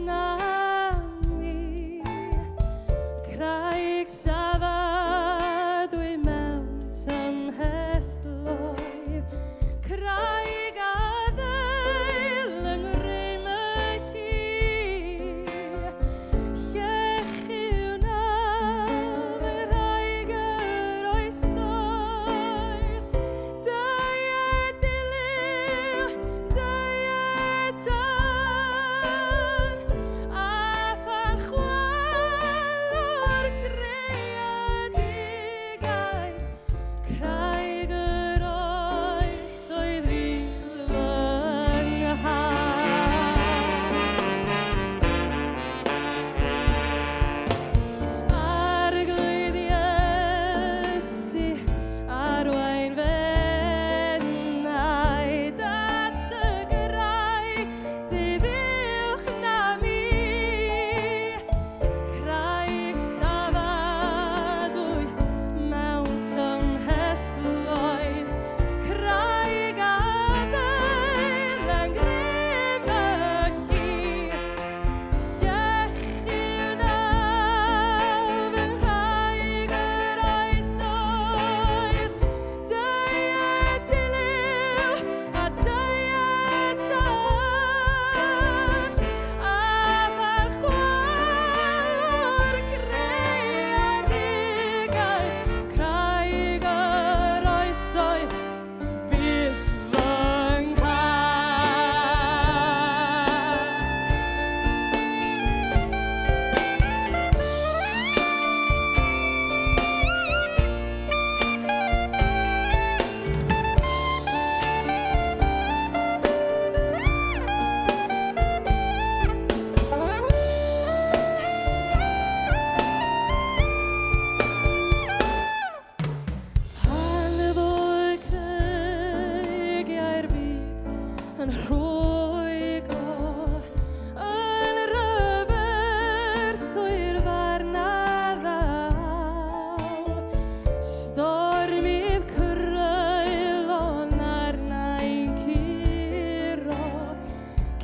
nami, craig safadwy mewn tymhestloi, craig adael yng ngrym y llechi wnaf y rhaeg yr oesoedd, dau dilyw, dau tan, a phan chwalwr greadigaeth, craig yr oesoedd fydd fy Arglwydd Iesu, arwain fennau, dat y graig sydd uwch na mi, craig safadwy mewn tymhesloedd, craig adael yng ngrym y llechi wnaf y rhaeg yr oesoedd, dau dilyw a dau tan, a phan chwalwr greadigaeth, craig yr oesoedd fydd fy Pan ddwy creigiau'r byd yn rhwygo, yn ryferthwyr farna ddaw, stormydd cyrraelon arnau'n curo,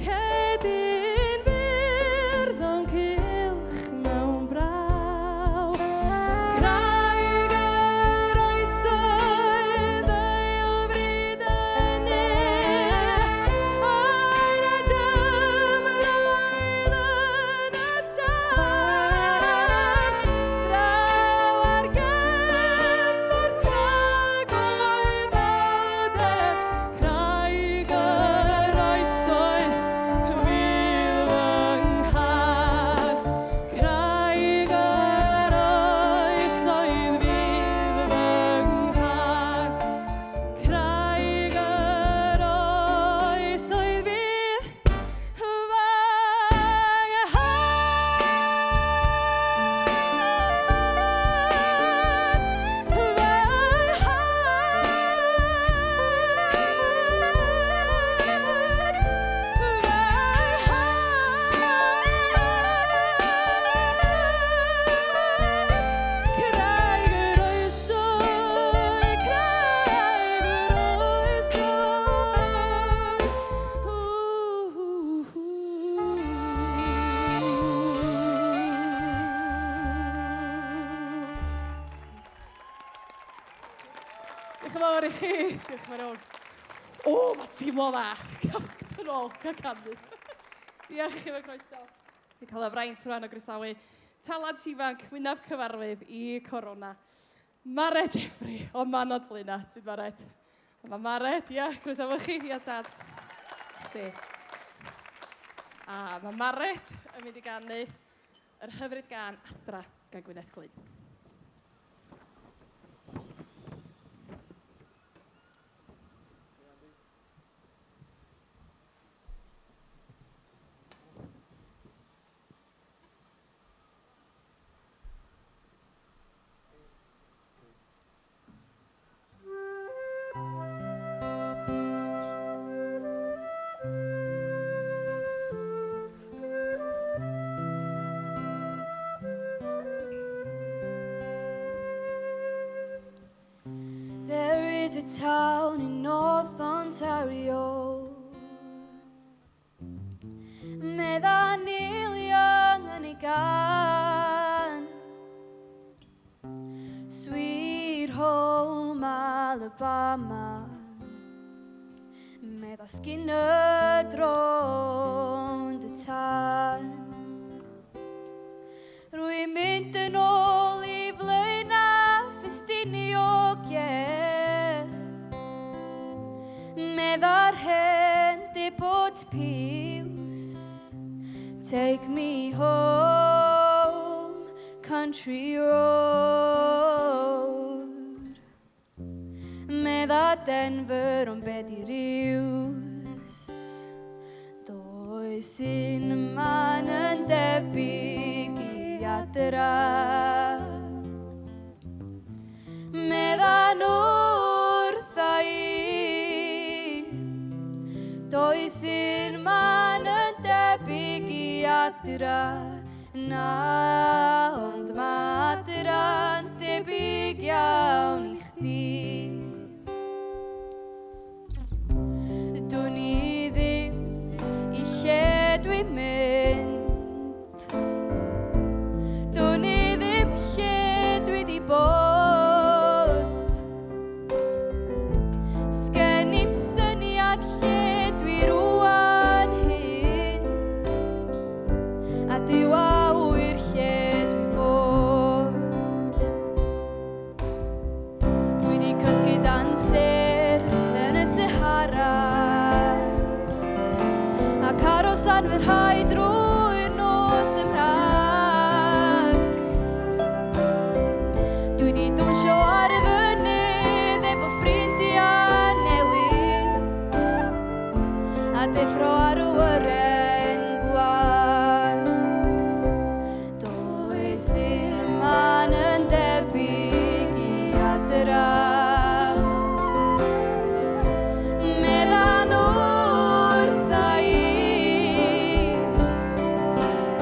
cedyn byrdd o'n cylch mewn braw. Craig yr oesoedd eilfryd yni, yn y dyfroedd yn y tân, draw ar gefnfor tragoedd fawdau, craig yr oesoedd fydd fy nghad, craig yr oesoedd fydd fy nghad, craig yr oesoedd fydd fy Diolch yn fawr i chi. Diolch yn fawr. O, mae teimlo dda. Cyfnod yn ôl, cael canu. Diolch i chi fo croeso. Dwi'n cael y fraint rwan o groesawu talent ifanc wynaf cyfarwydd i Corona. Mare Jeffrey o Manod Blaena. Ti'n Mared? Mae Mared, ia, croesawu chi, ia tad. Chdi. A mae Mared yn mynd i ganu yr hyfryd gan Adra gan Gwyneth Glyn. is a town in North Ontario. Meddan y bama Med asgynne drond y tan Rwy'n mynd yn ôl I flaena ffestiniog Meddar hen dy bod piws Take me home, country road Medda Denver o'n bed I riws Does un man yn debyg I adra Medda wrth I Does un man yn debyg I adra Na ond mae adra'n debyg iawn I chdi Dwn I ddim I lle dwi'n mynd Dwn I ddim lle dwi di bod Sgen i'm syniad lle dwi rwan hyn A dyw a wyr lle dwi fod Dwi di cysgu dan ser yn y Sahara Ac aros an fy rhai drwy'r nos ymrag Dwi di dwnsio ar y fynydd efo ffrindiau newydd A deffro ar y wyren gwag Does un man yn debyg I adra Meddan wrth I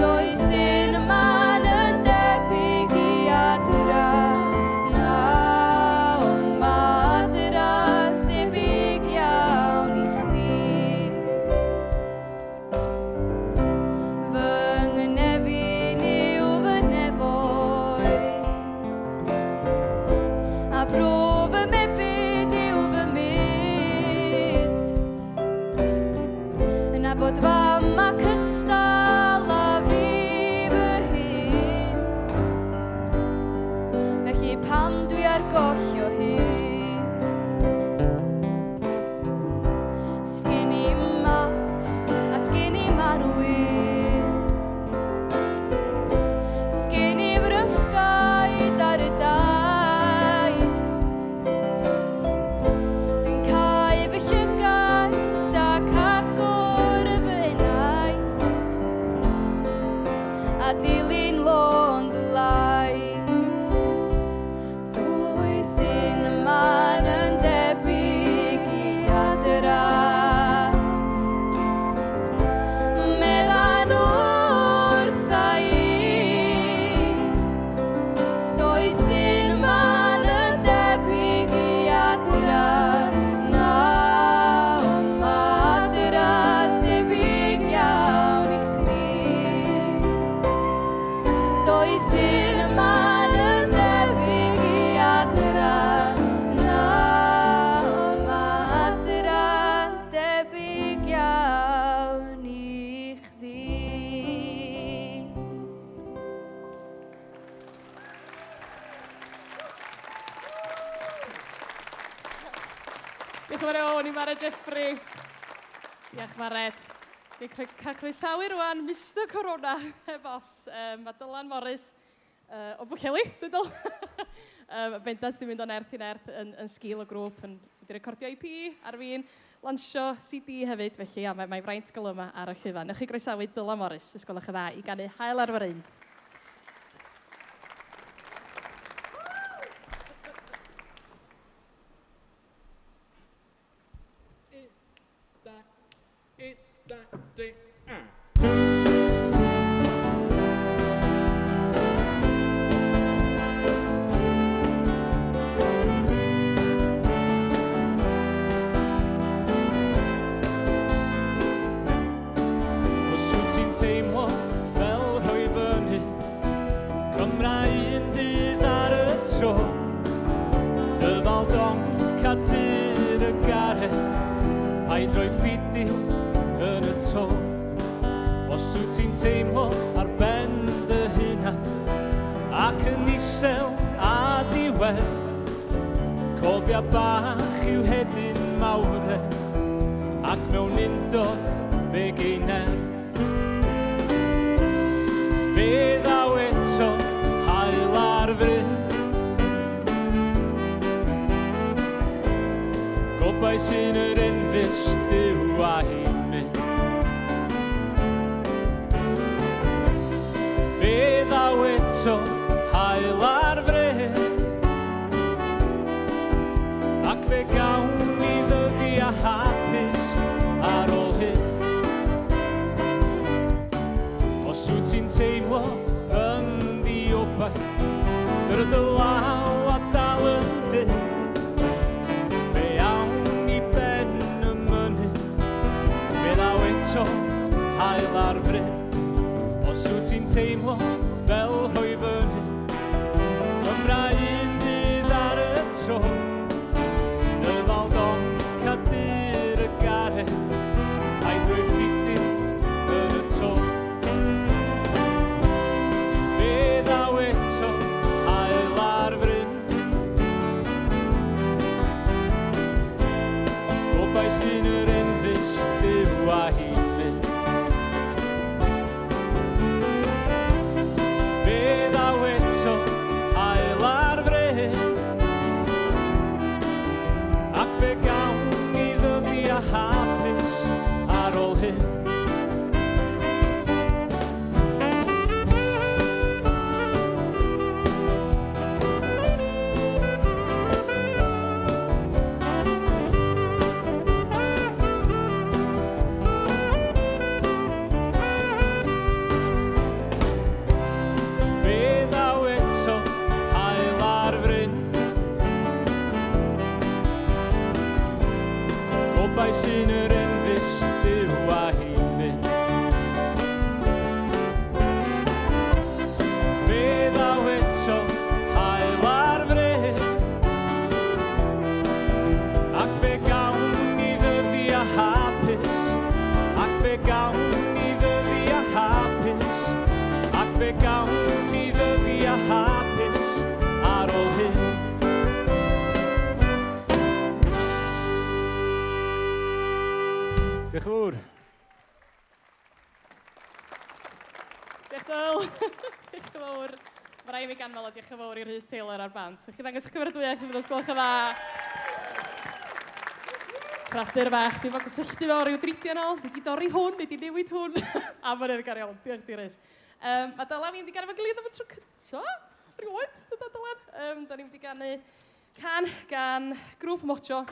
Does un man yn debyg I adra Na ond mae adra'n debyg iawn I chdi Fy nghnefin yw fy nefoedd A bro fy mebyd yw fy myd Na bod fam a cystal a fi fy hun Felly pam dwi ar goll o hyd Sgin I map a sgin I marwydd Sgin I fryfgaid ar y daith Dwi'n cau fy llygaid ac agor y fy naid A dilyn lond y lais Does un man yn debyg I adra Meddan wrth I Does un man yn debyg I adra Na ond mae adra'n debyg iawn I chdi Does un man yn debyg I adra Na ond mae adra'n debyg iawn I chdi Diolch yn fawr iawn I Mara Jeffrey. Diolch Mared. Dwi'n cael croesawu rwan Mr Corona e-bos. Mae Dylan Morris o Bwceli, dydol. Bendant di mynd o'n erth I nerth yn sgil o grŵp. Wedi recordio EP ar fi'n lansio CD hefyd. Felly mae fraint gael yma ar y llyfan. Newch chi groesawu Dylan Morris, ysgolwch y dda, I ganu Hael ar fy ryn. Paid roi ffidi yn y to. Os wyt ti'n teimlo ar ben dy hunan ac yn isel a diwedd, cofia bach yw hedyn mawredd ac mewn undod fe gein nerth. Fe ddaw eto hael ar fryn, gobaith sy'n yr enfys dyw a hi'n mynd. Fe ddaw eto hael ar fryn, ac fe gawn i ddyddi a hapus ar ôl hyn. Os wyt ti'n teimlo yn ddiobaith, dyr dy law a dal yn dyn, fe awn i ben y mynydd, fe ddaw eto hael ar fryn. Os wyt ti'n teimlo fel hwy fyny, Cymra un dydd ar y tro, dy faldon cadur y garedd, a'i drwy ffidin yn y to. Fe ddaw eto hael ar fryn, gobaith sy'n yr enfys dyw a hi'n mynd. Fe ddaw eto hael ar fryn, ac fe gawn i ddyddi a hapus ar ôl hyn. Fe ddaw eto hael ar fryn, gobaith sy'n yr enfys dyw a hi'n mynd. Fe ddaw eto hael ar fryn, ac fe gawn i ddyddi a hapus, ac fe gawn i ddyddi a hapus, ac fe gawn i ddyddi a hapus ar ôl hyn. Diolch yn fawr. Diolch yn fawr. Diolch yn fawr. Mae rai mi ganmol a diolch yn fawr i Rhys Taylor ar band. Ydych chi'n dangos eich cyfrifiaeth yn ysgol eich dda. Pradur fach, dim ond gysylltu fo rhyw dridio nôl. Ni di dorri hwn, ni di newid hwn. A mae'n edrych ar iawn. Diolch ti, Rhys. Mae Dylan ni'n di ganu fo gilydd am y tro cynta. Rwy'n dyda Dylan. Da ni'n di ganu can gan grŵp mocho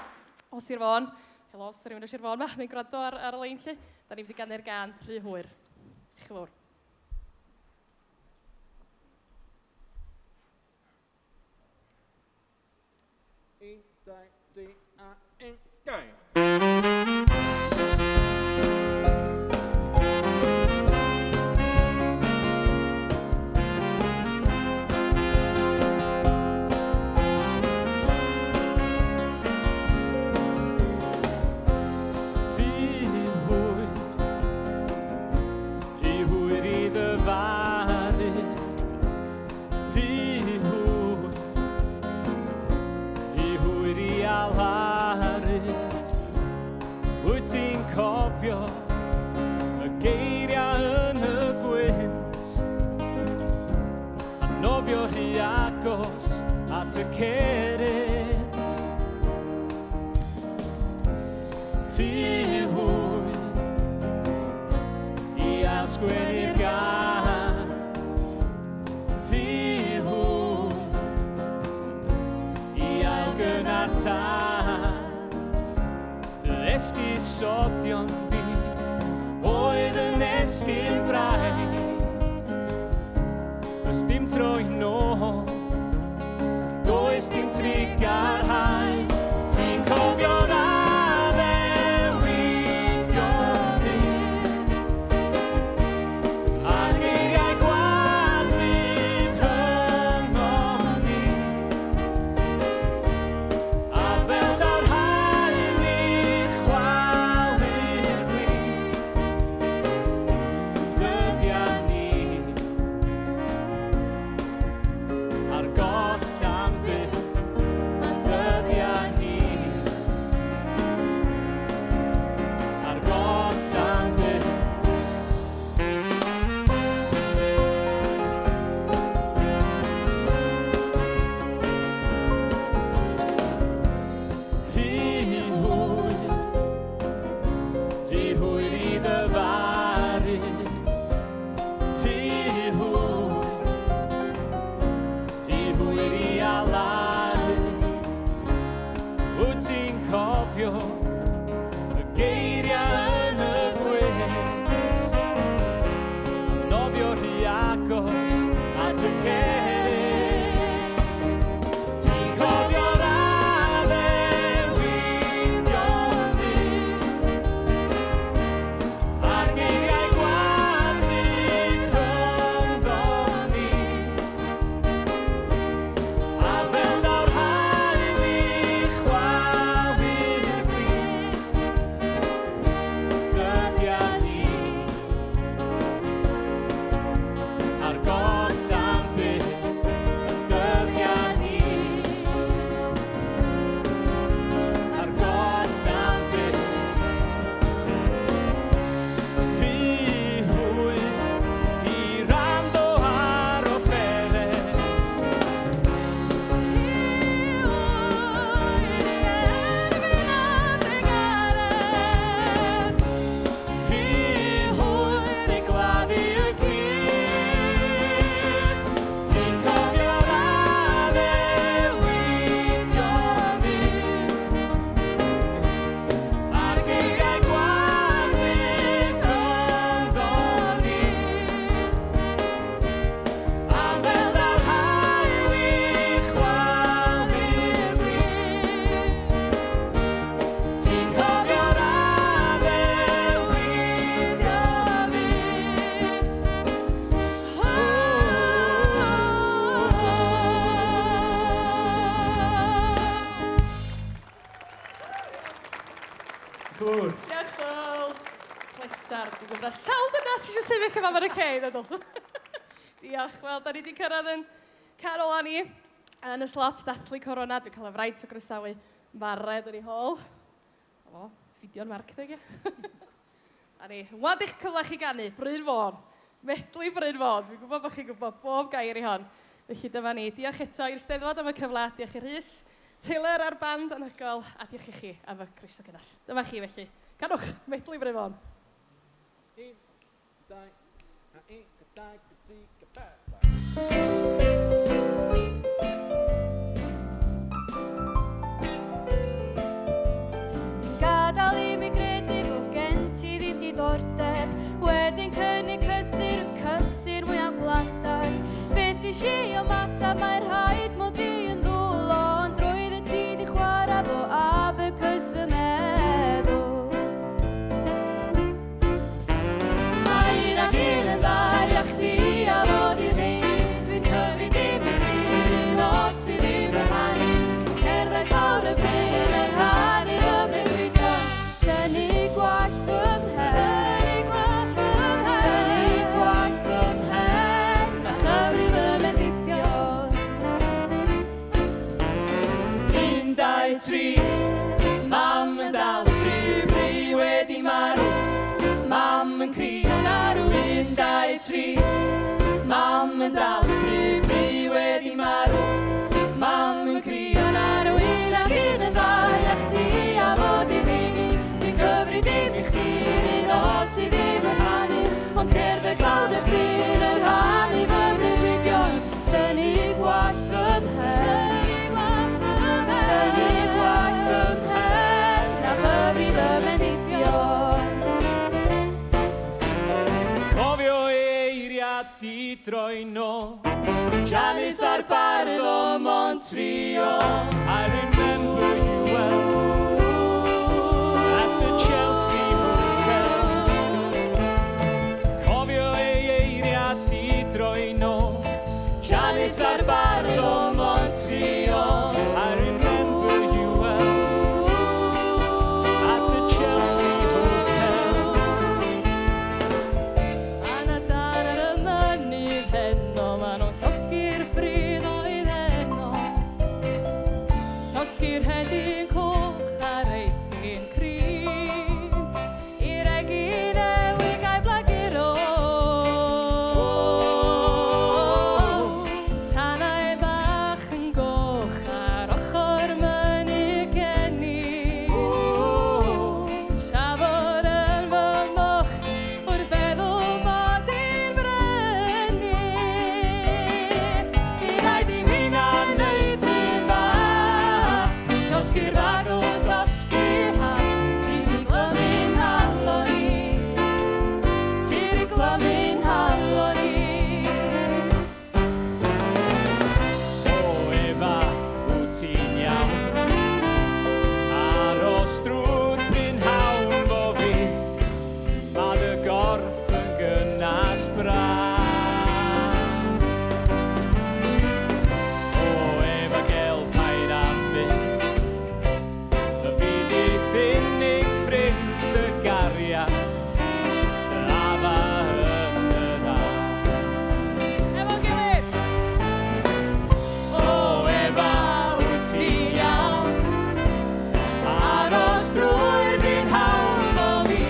o Sir Fôn. Helo, os rhywun o Sir Fôn ma, neu'n gwrando ar y lein lle. Da ni'n di ganu'r gan rhy hwyr. Eich fawr. Un, dau, tri, a un, go! Rhy hwyr i ddyfaru, rhy hwyr i alaru. Wyt ti'n cofio y geiriau yn y gwynt, a nofio rhy agos at y ceryd. Rhy hwyr i ailsgwennu'r gan, rhy hwyr i ailgynnar tan. Dy esgusodion di oedd yn esgyn braidd, does dim troi nôl, does dim trigarhau. Ti'n cofio'r addewidion ni, a'r geiriau gwadd fydd rhyngon ni, a fel daw'r haul i chwarae. gynnar. Dwi'n gwybod sawl dynas eisiau sefyll yma fan y ce, ddydw. Diolch. Wel, da ni wedi cyrraedd yn Carol Annie yn y slot dathlu corona. Dwi'n cael y fraint o groesawu Mared yn ei hôl. O, fidio'n marcdeg, ie. A ni, wan eich cyfle chi ganu, Bryn Fôn. Medlu Bryn Fôn. Dwi'n gwybod bod chi'n gwybod bob gair i hon. Felly dyma ni. Diolch eto i'r Steddfod am y cyfle. Diolch i'r Rhys, Taylor a'r band anhygoel. A diolch i chi am y croeso gynnas. Dyma chi felly. Canwch, Medlu Bryn Fôn. 1, 2, 1, 2, 3, 4. Gadael i mi gredu bod gen ti ddim diddordeb. Wedyn cynnig cysur mwy am blandag. Beth i si o matab mae'r rhaid mod i yn ddwl. Ond roedd y ti di chwarae fo abacus fy meddwl. Mae un ag un yn ddau a chdi a fod i'r rhaid. Dwi'n cyfri dim i chdi, un oed sydd ddim yn hanes. Cerddais lawr y bryn yr rhan i'r ymryd. Tynnu gwallt fy mhen, tynnu gwallt fy mhen, a chyfri fy mendithion. 1, 2, 3, mam yn dal yn bri wedi marw, mam yn crio narw. 1, 2, 3, mam yn dal yn bri wedi marw, mam yn crio narw. Un ag un yn ddau a chdi a fod i'r unig. Cyfri dim i chdi'r un oed sydd ddim yn rhannu. Ond cerddais lawr y bryn yr rhan i fy mrydwidion. Tynnu gwallt fy mhen, tynnu gwallt fy mhen, a chyfri fy mendithion. Cofio eiriad di droi nôl, Janice a'r bardd o Montreal. I remember you well. Chelsea Hotel. Cofio eiriad di droi nôl, Janice a'r bardd o Montreal. I remember you well at the Chelsea Hotel. A na dar ar y mynydd heno, ma nhw'n llosgi'r ffridd oedd heno. Llosgi'r hedyn coch ar ei ffyn crin, i'r egin ewig a'i blaguro. Tanau bach yn goch ar ochr mynydd geni. Tafod yn fy moch wrth feddwl bod i'n brynu. I rhaid i mi na wneud rhywun fa, llosgi'r bag o llosgi'r haf. Ti di glymu'n halo ni, ti di glymu'n halo ni. O Efa, wyt ti'n iawn? Aros drwy'r prynhawn fo fi, ma dy gorff yn gynas braf. O Efa, gel paid am fynd, y fydd eith unig ffrind y gariad, y afa yn yr ar. Efo gilydd! O Efa, wyt ti'n iawn? Aros drwy'r brynhawn fo fi,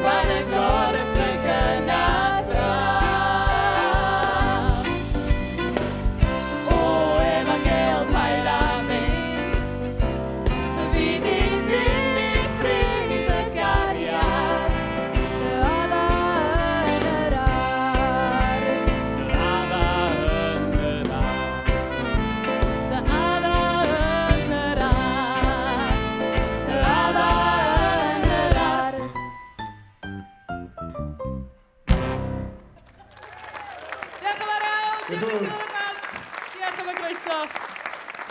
ma dy gorff yn gynas braf. O Efa, gel paid am fynd, y fydd eith unig ffrind y gariad, Dy adda yn yr ar, y afa yn yr ar. Dy adda yn yr ar. dy adda yn yr ar. Diolch yn fawr iawn. Diolch yn fawr. Diolch am y groeso.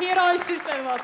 Hir oes i'r Steddfod.